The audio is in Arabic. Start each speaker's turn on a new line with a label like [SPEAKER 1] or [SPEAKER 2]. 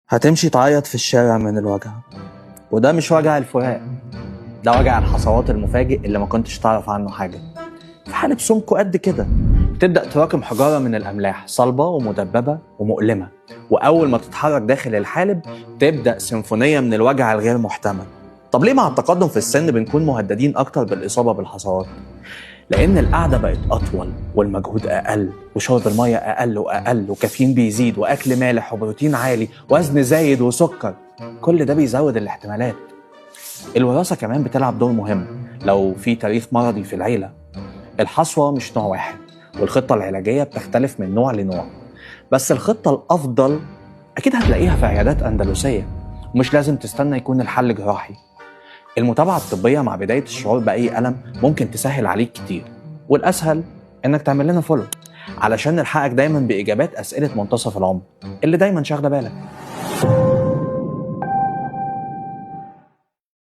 [SPEAKER 1] هتمشي تعيط في الشارع من الوجع، وده مش وجع الفراق، ده وجع الحصوات المفاجئ اللي ما كنتش تعرف عنه حاجة. في حالة سمكه قد كده تبدأ تراكم حجارة من الأملاح صلبة ومدببة ومؤلمة، وأول ما تتحرك داخل الحالب تبدأ سيمفونية من الوجع الغير محتمل. طب ليه مع التقدم في السن بنكون مهددين أكتر بالإصابة بالحصوات؟ لأن القعدة بقت أطول والمجهود أقل وشرب المية أقل وأقل وكافيين بيزيد وأكل مالح وبروتين عالي وزن زايد وسكر، كل ده بيزود الاحتمالات. الوراثة كمان بتلعب دور مهم لو في تاريخ مرضي في العيلة. الحصوة مش نوع واحد والخطة العلاجية بتختلف من نوع لنوع، بس الخطة الأفضل أكيد هتلاقيها في عيادات أندلسية، ومش لازم تستنى يكون الحل جراحي. المتابعة الطبية مع بداية الشعور بأي ألم ممكن تسهل عليك كتير، والأسهل إنك تعمل لنا فولو علشان نلحقك دايما بإجابات أسئلة منتصف العمر اللي دايما شاغلة بالك.